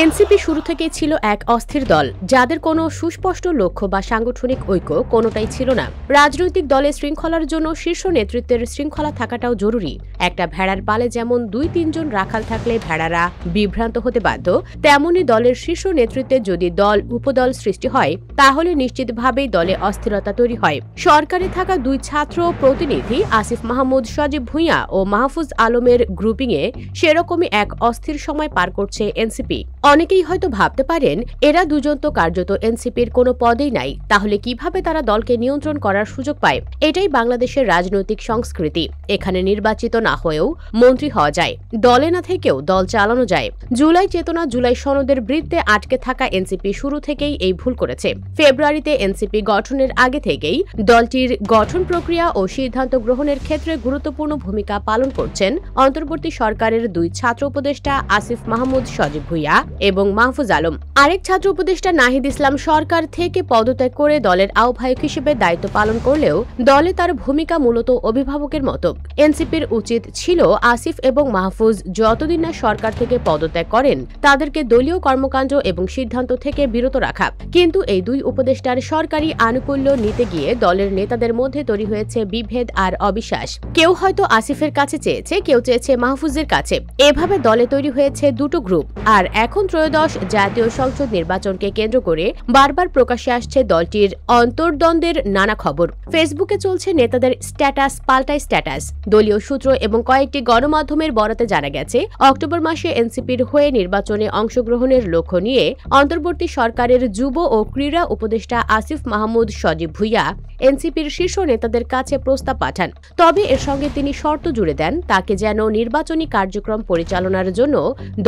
NCP শুরু থেকেই ছিল এক অস্থির দল, যাদের কোনো সুস্পষ্ট লক্ষ্য বা সাংগঠনিক ঐক্য কোনোটাই ছিল না। রাজনৈতিক দলে শৃঙ্খলার জন্য শীর্ষ নেতৃত্বের শৃঙ্খলা থাকাটাও জরুরি। একটা ভেড়ার পালে যেমন 2-3 জন রাখাল থাকলে ভেড়ারা বিভ্রান্ত হতে বাধ্য, তেমনি দলের শীর্ষ নেতৃত্বে যদি দল উপদল সৃষ্টি হয়, তাহলে নিশ্চিতভাবেই দলে অস্থিরতা তৈরি হয়। সরকারে থাকা 2 ছাত্র প্রতিনিধি আসিফ মাহমুদ, সজীব ভুঁইয়া ও মাহফুজ আলমের গ্রুপিংয়ে সেরকমই এক অস্থির সময় পার করছে এনসিপি। অনেকেই হয়তো ভাবতে পারেন, এরা দুজন তো কার্যত এনসিপির কোনো পদেই নাই, তাহলে কিভাবে তারা দলকে নিয়ন্ত্রণ করার সুযোগ পায়? এটাই বাংলাদেশের রাজনৈতিক সংস্কৃতি। এখানে নির্বাচিত না হয়েও মন্ত্রী হওয়া যায়, দলে না থেকেও দল চালানো যায়। জুলাই চেতনা, জুলাই সনদের বৃত্তে আটকে থাকা এনসিপি শুরু থেকেই এই ভুল করেছে। ফেব্রুয়ারিতে এনসিপি গঠনের আগে থেকেই দলটির গঠন প্রক্রিয়া ও সিদ্ধান্ত গ্রহণের ক্ষেত্রে গুরুত্বপূর্ণ ভূমিকা পালন করছেন অন্তর্বর্তী সরকারের 2 ছাত্র উপদেষ্টা আসিফ মাহমুদ, সজীব ভুঁইয়া এবং মাহফুজ আলম। আরেক ছাত্র উপদেষ্টা নাহিদ ইসলাম সরকার থেকে পদত্যাগ করে দলের আহ্বায়ক হিসেবে দায়িত্ব পালন করলেও দলে তার ভূমিকা মূলত অভিভাবকের মতো। এনসিপির উচিত ছিল আসিফ এবং মাহফুজ যতদিন না সরকার থেকে পদত্যাগ করেন, তাদেরকে দলীয় কর্মকাণ্ড এবং সিদ্ধান্ত থেকে বিরত রাখা। কিন্তু এই 2 উপদেষ্টার সরকারি আনুকূল্য নিতে গিয়ে দলের নেতাদের মধ্যে তৈরি হয়েছে বিভেদ আর অবিশ্বাস। কেউ হয়তো আসিফের কাছে চেয়েছে, কেউ চেয়েছে মাহফুজের কাছে। এভাবে দলে তৈরি হয়েছে 2টো গ্রুপ। আর এখন ত্রয়োদশ জাতীয় সংসদ নির্বাচনকে কেন্দ্র করে বারবার প্রকাশ্যে আসছে দলটির অন্তর্দ্বন্দ্বের নানা খবর। ফেসবুকে চলছে নেতাদের স্ট্যাটাস পাল্টায় স্ট্যাটাস। দলীয় সূত্র এবং কয়েকটি গণমাধ্যমের বরাতে জানা গেছে, অক্টোবর মাসে এনসিপির হয়ে নির্বাচনে অংশগ্রহণের লক্ষ্য নিয়ে অন্তর্বর্তী সরকারের যুব ও ক্রীড়া উপদেষ্টা আসিফ মাহমুদ, সজীব ভুঁইয়া এনসিপির শীর্ষ নেতাদের কাছে প্রস্তাব পাঠান। তবে এর সঙ্গে তিনি শর্ত জুড়ে দেন, তাকে যেন নির্বাচনী কার্যক্রম পরিচালনার জন্য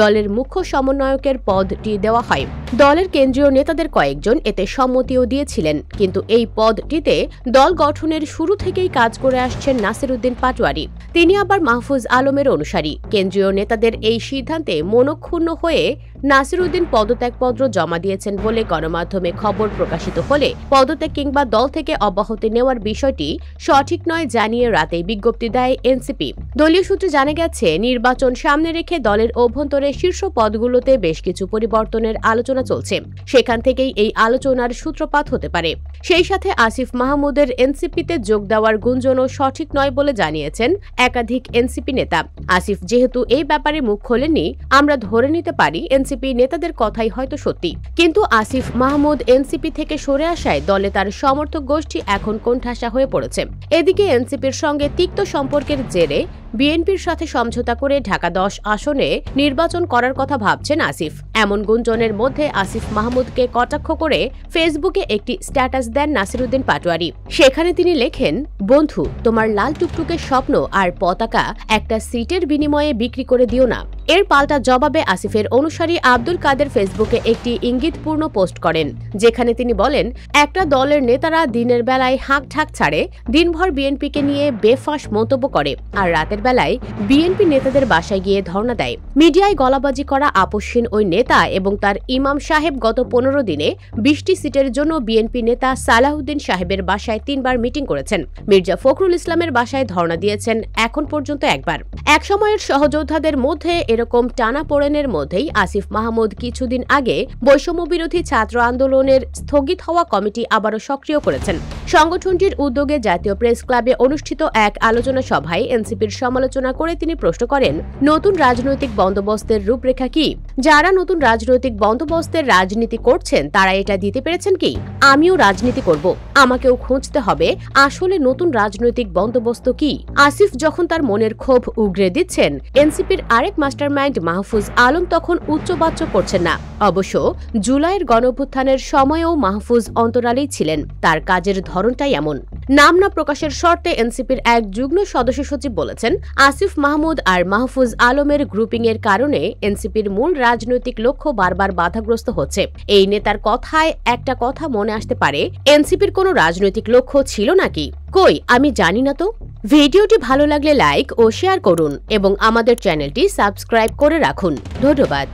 দলের মুখ্য সমন্বয়কের পদটি দেওয়া হয়। দলের কেন্দ্রীয় নেতাদের কয়েকজন এতে সম্মতিও দিয়েছিলেন, কিন্তু এই পদটিতে দল গঠনের শুরু থেকেই কাজ করে আসছেন নাসির উদ্দিন পাটোয়ারি। তিনি আবার মাহফুজ আলমের অনুসারী। কেন্দ্রীয় নেতাদের এই সিদ্ধান্তে মনক্ষুণ্ণ হয়ে নাসির উদ্দিন পদত্যাগপত্র জমা দিয়েছেন বলে গণমাধ্যমে খবর প্রকাশিত হলে পদত্যাগ কিংবা দল থেকে অব্যাহতি নেওয়ার বিষয়টি সঠিক নয় জানিয়ে রাতেই বিজ্ঞপ্তি দেয় এনসিপি। দলীয় সূত্রে জানা গেছে, নির্বাচন সামনে রেখে দলের অভ্যন্তরে শীর্ষ পদগুলোতে বেশ কিছু পরিবর্তনের আলোচনা চলছে। সেখান থেকেই এই আলোচনার সূত্রপাত হতে পারে। সেই সাথে আসিফ মাহমুদের এনসিপিতে যোগ দেওয়ার গুঞ্জনও সঠিক নয় বলে জানিয়েছেন একাধিক এনসিপি নেতা। আসিফ যেহেতু এই ব্যাপারে মুখ খোলেননি, আমরা ধরে নিতে পারি এনসিপি নেতাদের কথাই হয়তো সত্যি। কিন্তু আসিফ মাহমুদ এনসিপি থেকে সরে আসায় দলে তার সমর্থক গোষ্ঠী এখন কোণঠাসা হয়ে পড়েছে। এদিকে এনসিপির সঙ্গে তিক্ত সম্পর্কের জেরে বিএনপির সাথে সমঝোতা করে ঢাকা 10 আসনে নির্বাচন করার কথা ভাবছেন আসিফ। এমন গুঞ্জনের মধ্যে আসিফ মাহমুদকে কটাক্ষ করে ফেসবুকে একটি স্ট্যাটাস দেন নাসির উদ্দিন পাটোয়ারি। সেখানে তিনি লেখেন, বন্ধু, তোমার লাল টুকটুকে স্বপ্ন আর পতাকা একটা সিটের বিনিময়ে বিক্রি করে দিও না। এর পাল্টা জবাবে আসিফের অনুসারী আব্দুল কাদের ফেসবুকে একটি ইঙ্গিতপূর্ণ পোস্ট করেন, যেখানে তিনি বলেন, একটা দলের নেতারা দিনের বেলায় হাঁক ঢাক ছাড়ে, দিনভর বিএনপিকে নিয়ে বেফাঁস মন্তব্য করে, আর রাতের বেলায় বিএনপি নেতাদের বাসায় গিয়ে ধর্ণা দেয়। মিডিয়ায় গলাবাজি করা আপসহীন ওই নেতা এবং তার ইমাম সাহেব গত 15 দিনে 20টি সিটের জন্য বিএনপি নেতা সালাউদ্দিন সাহেবের বাসায় 3 বার মিটিং করেছেন। মির্জা ফখরুল ইসলামের বাসায় ধর্ণা দিয়েছেন এখন পর্যন্ত একবার। এক সময়ের সহযোদ্ধাদের মধ্যে এরকম টানাপোড়েনের মধ্যেই আসিফ মাহমুদ কিছুদিন আগে বৈষম্য বিরোধী ছাত্র আন্দোলনের স্থগিত হওয়া কমিটি আবারও সক্রিয় করেছেন। সংগঠনটির উদ্যোগে জাতীয় প্রেস ক্লাবে অনুষ্ঠিত এক আলোচনা সভায় এনসিপির সমালোচনা করে তিনি প্রশ্ন করেন, নতুন রাজনৈতিক বন্দোবস্তের রূপরেখা কি? যারা নতুন রাজনৈতিক বন্দোবস্তের রাজনীতি করছেন তারা এটা দিতে পেরেছেন কি? আমিও রাজনীতি করব, আমাকেও খুঁজতে হবে আসলে নতুন রাজনৈতিক বন্দোবস্ত কি। আসিফ যখন তার মনের ক্ষোভ উগরে দিচ্ছেন, এনসিপির আরেক মাস্টারমাইন্ড মাহফুজ আলম তখন উচ্চবাচ্য করছেন না। অবশ্য জুলাইয়ের গণঅভ্যুত্থানের সময়েও মাহফুজ অন্তরালেই ছিলেন। তার কাজের ধরনটাই এমন। নাম না প্রকাশের শর্তে এনসিপির এক যুগ্ম সদস্য সচিব বলেছেন, আসিফ মাহমুদ আর মাহফুজ আলমের গ্রুপিং এর কারণে এনসিপির মূল রাজনৈতিক লক্ষ্য বারবার বাধাগ্রস্ত হচ্ছে। এই নেতার কথায় একটা কথা মনে আসতে পারে, এনসিপির কোনো রাজনৈতিক লক্ষ্য ছিল নাকি? কই, আমি জানি না তো। ভিডিওটি ভালো লাগলে লাইক ও শেয়ার করুন এবং আমাদের চ্যানেলটি সাবস্ক্রাইব করে রাখুন। ধন্যবাদ।